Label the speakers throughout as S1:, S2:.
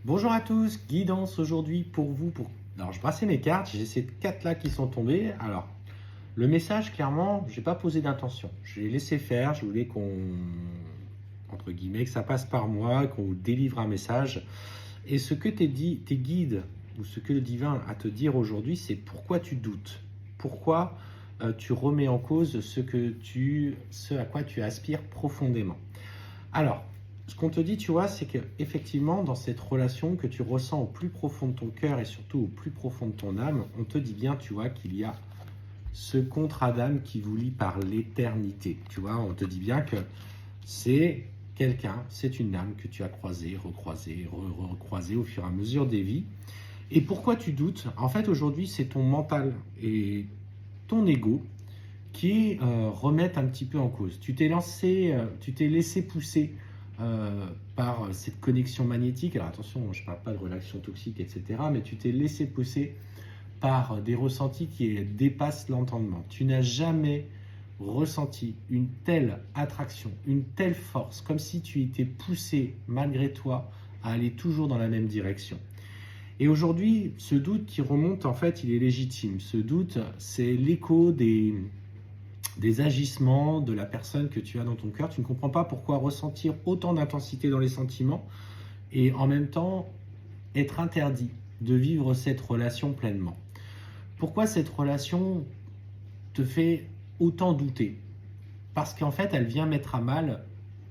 S1: Bonjour à tous, guidance aujourd'hui pour vous. Alors je brassais mes cartes, j'ai ces quatre là qui sont tombées. Alors le message, clairement, je n'ai pas posé d'intention. Je l'ai laissé faire, je voulais entre guillemets, que ça passe par moi, qu'on vous délivre un message. Et ce que tes guides, ou ce que le divin a à te dire aujourd'hui, c'est pourquoi tu doutes. Pourquoi tu remets en cause ce à quoi tu aspires profondément. Alors, ce qu'on te dit, tu vois, c'est que effectivement, dans cette relation que tu ressens au plus profond de ton cœur et surtout au plus profond de ton âme, on te dit bien, tu vois, qu'il y a ce contrat d'âme qui vous lie par l'éternité. Tu vois, on te dit bien que c'est quelqu'un, c'est une âme que tu as croisée, recroisée, recroisée au fur et à mesure des vies. Et pourquoi tu doutes? En fait, aujourd'hui, c'est ton mental et ton ego qui remettent un petit peu en cause. Tu t'es laissé pousser par cette connexion magnétique. Alors attention, je ne parle pas de relations toxiques, etc. Mais tu t'es laissé pousser par des ressentis qui dépassent l'entendement. Tu n'as jamais ressenti une telle attraction, une telle force, comme si tu étais poussé malgré toi à aller toujours dans la même direction. Et aujourd'hui, ce doute qui remonte, en fait, il est légitime. Ce doute, c'est l'écho des agissements de la personne que tu as dans ton cœur. Tu ne comprends pas pourquoi ressentir autant d'intensité dans les sentiments et en même temps être interdit de vivre cette relation pleinement. Pourquoi cette relation te fait autant douter? Parce qu'en fait, elle vient mettre à mal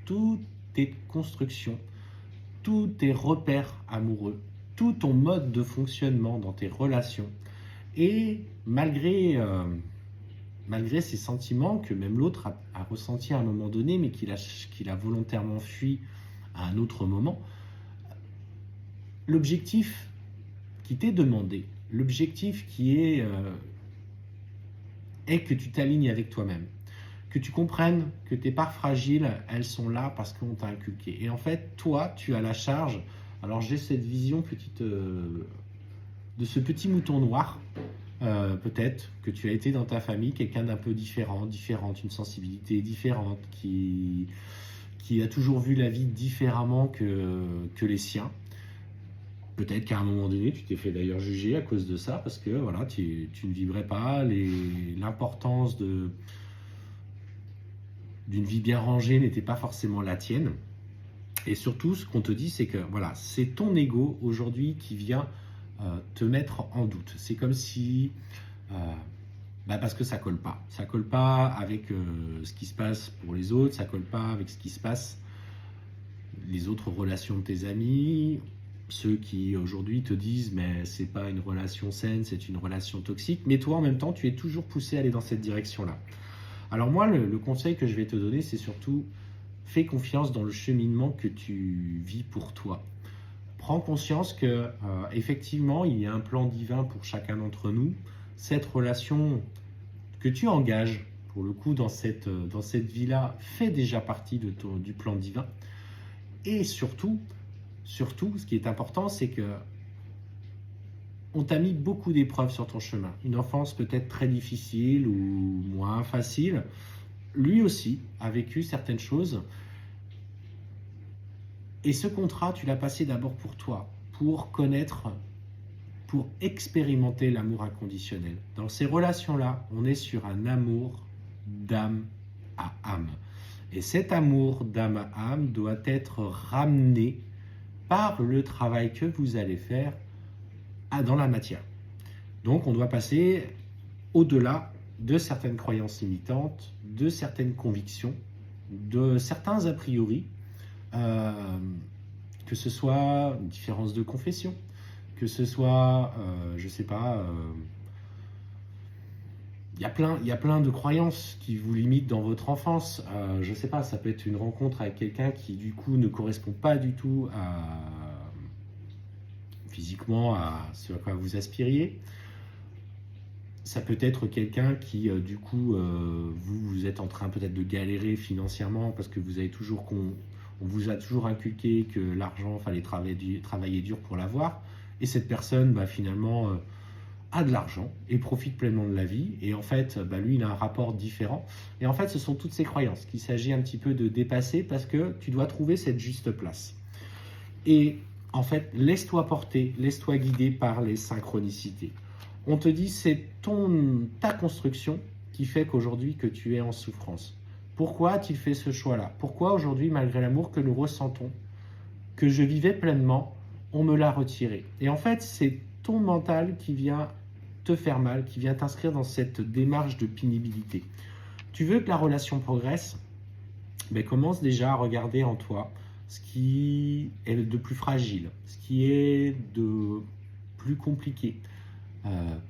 S1: toutes tes constructions, tous tes repères amoureux, tout ton mode de fonctionnement dans tes relations. Et malgré ces sentiments que même l'autre a ressentis à un moment donné, mais qu'il a volontairement fui à un autre moment, l'objectif qui t'est demandé, l'objectif est que tu t'alignes avec toi-même, que tu comprennes que tes parts fragiles, elles sont là parce qu'on t'a inculqué. Et en fait, toi, tu as la charge. Alors j'ai cette vision de ce petit mouton noir. Peut-être que tu as été dans ta famille quelqu'un d'un peu différente, une sensibilité différente, qui a toujours vu la vie différemment que les siens. Peut-être qu'à un moment donné, tu t'es fait d'ailleurs juger à cause de ça, parce que voilà, tu ne vibrais pas l'importance d'une vie bien rangée n'était pas forcément la tienne. Et surtout, ce qu'on te dit, c'est que voilà, c'est ton ego aujourd'hui qui vient te mettre en doute. C'est comme si, parce que ça colle pas. Ça colle pas avec ce qui se passe pour les autres, ça colle pas avec ce qui se passe, les autres relations de tes amis, ceux qui aujourd'hui te disent mais c'est pas une relation saine, c'est une relation toxique. Mais toi, en même temps, tu es toujours poussé à aller dans cette direction-là. Alors moi, le conseil que je vais te donner, c'est surtout fais confiance dans le cheminement que tu vis pour toi. Prends conscience que effectivement, il y a un plan divin pour chacun d'entre nous. Cette relation que tu engages, pour le coup, dans cette vie-là, fait déjà partie du plan divin. Et surtout, ce qui est important, c'est que on t'a mis beaucoup d'épreuves sur ton chemin. Une enfance peut-être très difficile ou moins facile. Lui aussi a vécu certaines choses. Et ce contrat, tu l'as passé d'abord pour toi, pour connaître, pour expérimenter l'amour inconditionnel. Dans ces relations-là, on est sur un amour d'âme à âme. Et cet amour d'âme à âme doit être ramené par le travail que vous allez faire dans la matière. Donc on doit passer au-delà de certaines croyances limitantes, de certaines convictions, de certains a priori, que ce soit une différence de confession, que ce soit, je sais pas, il y a plein de croyances qui vous limitent dans votre enfance. Je sais pas, ça peut être une rencontre avec quelqu'un qui du coup ne correspond pas du tout physiquement à ce à quoi vous aspiriez. Ça peut être quelqu'un qui, du coup, vous êtes en train peut-être de galérer financièrement parce que on vous a toujours inculqué que l'argent, fallait travailler dur pour l'avoir. Et cette personne, finalement, a de l'argent et profite pleinement de la vie. Et en fait, lui, il a un rapport différent. Et en fait, ce sont toutes ces croyances qu'il s'agit un petit peu de dépasser parce que tu dois trouver cette juste place. Et en fait, laisse-toi porter, laisse-toi guider par les synchronicités. On te dit, c'est ta construction qui fait qu'aujourd'hui que tu es en souffrance. Pourquoi as-tu fait ce choix-là? Pourquoi aujourd'hui, malgré l'amour que nous ressentons, que je vivais pleinement, on me l'a retiré? Et en fait, c'est ton mental qui vient te faire mal, qui vient t'inscrire dans cette démarche de pénibilité. Tu veux que la relation progresse? Ben, commence déjà à regarder en toi ce qui est de plus fragile, ce qui est de plus compliqué.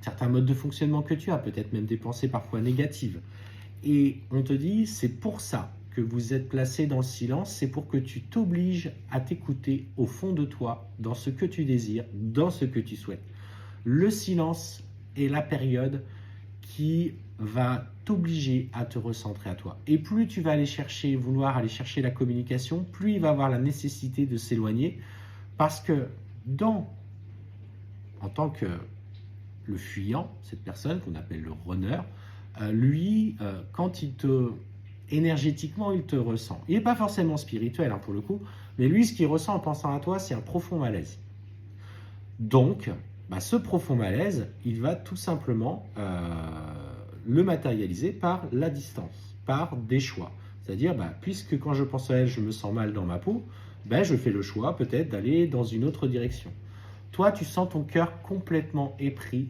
S1: Certains modes de fonctionnement que tu as, peut-être même des pensées parfois négatives. Et on te dit, c'est pour ça que vous êtes placé dans le silence, c'est pour que tu t'obliges à t'écouter au fond de toi, dans ce que tu désires, dans ce que tu souhaites. Le silence est la période qui va t'obliger à te recentrer à toi. Et plus tu vas vouloir aller chercher la communication, plus il va avoir la nécessité de s'éloigner, parce que en tant que le fuyant, cette personne qu'on appelle le runner, lui, quand énergétiquement, il te ressent. Il n'est pas forcément spirituel, pour le coup, mais lui, ce qu'il ressent en pensant à toi, c'est un profond malaise. Donc, ce profond malaise, il va tout simplement le matérialiser par la distance, par des choix. C'est-à-dire, puisque quand je pense à elle, je me sens mal dans ma peau, je fais le choix peut-être d'aller dans une autre direction. Toi, tu sens ton cœur complètement épris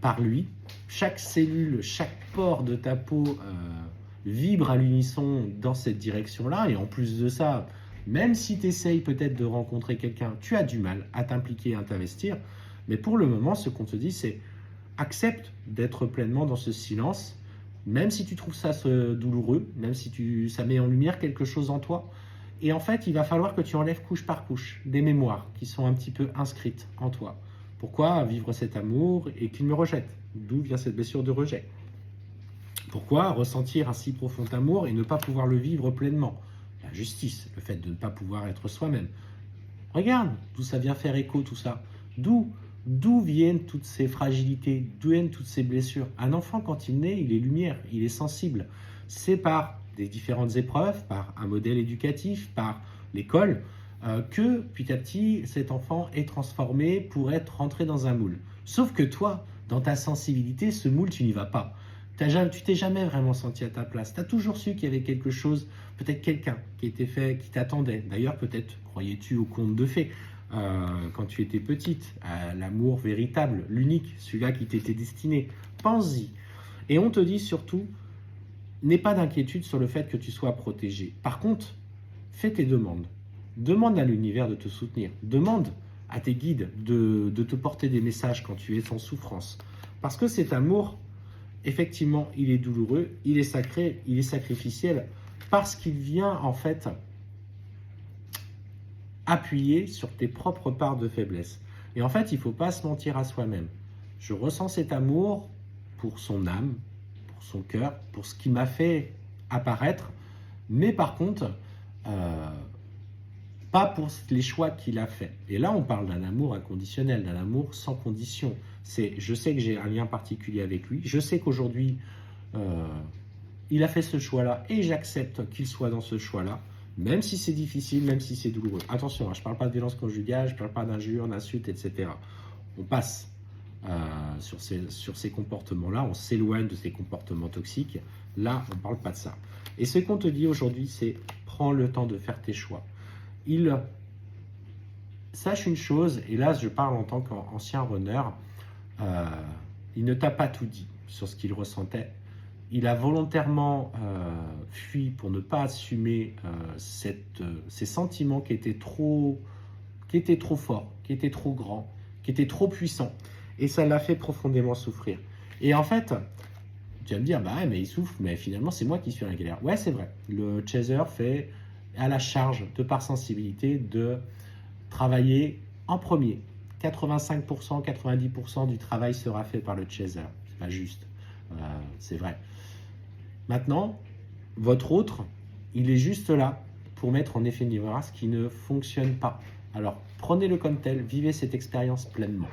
S1: par lui. Chaque cellule, chaque pore de ta peau vibre à l'unisson dans cette direction-là. Et en plus de ça, même si tu essayes peut-être de rencontrer quelqu'un, tu as du mal à t'impliquer, à t'investir. Mais pour le moment, ce qu'on te dit, c'est accepte d'être pleinement dans ce silence, même si tu trouves ça douloureux, même si ça met en lumière quelque chose en toi. Et en fait, il va falloir que tu enlèves couche par couche des mémoires qui sont un petit peu inscrites en toi. Pourquoi vivre cet amour et qu'il me rejette? D'où vient cette blessure de rejet? Pourquoi ressentir un si profond amour et ne pas pouvoir le vivre pleinement? La justice, le fait de ne pas pouvoir être soi-même. Regarde d'où ça vient faire écho, tout ça. D'où viennent toutes ces fragilités? D'où viennent toutes ces blessures? Un enfant, quand il naît, il est lumière, il est sensible. C'est par des différentes épreuves, par un modèle éducatif, par l'école, que petit à petit, cet enfant est transformé pour être rentré dans un moule. Sauf que toi, dans ta sensibilité, ce moule, tu n'y vas pas. Tu t'es jamais vraiment senti à ta place. Tu as toujours su qu'il y avait quelque chose, peut-être quelqu'un qui était fait, qui t'attendait. D'ailleurs, peut-être croyais-tu au conte de fées quand tu étais petite, à l'amour véritable, l'unique, celui-là qui t'était destiné. Pense-y. Et on te dit surtout, n'aie pas d'inquiétude sur le fait que tu sois protégé. Par contre, fais tes demandes. Demande à l'univers de te soutenir. Demande à tes guides de te porter des messages quand tu es en souffrance. Parce que cet amour, effectivement, il est douloureux, il est sacré, il est sacrificiel, parce qu'il vient en fait appuyer sur tes propres parts de faiblesse. Et en fait, il ne faut pas se mentir à soi-même. Je ressens cet amour pour son âme, pour son cœur, pour ce qui m'a fait apparaître, mais par contre, pas pour les choix qu'il a fait. Et là, on parle d'un amour inconditionnel, d'un amour sans condition. Je sais que j'ai un lien particulier avec lui. Je sais qu'aujourd'hui, il a fait ce choix-là et j'accepte qu'il soit dans ce choix-là, même si c'est difficile, même si c'est douloureux. Attention, je ne parle pas de violence conjugale, je ne parle pas d'injures, d'insultes, etc. On passe sur ces comportements-là, on s'éloigne de ces comportements toxiques. Là, on ne parle pas de ça. Et ce qu'on te dit aujourd'hui, c'est prends le temps de faire tes choix. Sache une chose, et là je parle en tant qu'ancien runner, il ne t'a pas tout dit sur ce qu'il ressentait. Il a volontairement fui pour ne pas assumer ces sentiments qui étaient trop forts, qui étaient trop grands, qui étaient trop puissants. Et ça l'a fait profondément souffrir. Et en fait, tu vas me dire, mais il souffre, mais finalement c'est moi qui suis en galère. Ouais, c'est vrai. Le chaser fait à la charge, de par sensibilité, de travailler en premier. 85%, 90% du travail sera fait par le chaser. C'est pas juste. C'est vrai. Maintenant, votre autre, il est juste là pour mettre en effet miroir ce qui ne fonctionne pas. Alors, prenez-le comme tel, vivez cette expérience pleinement.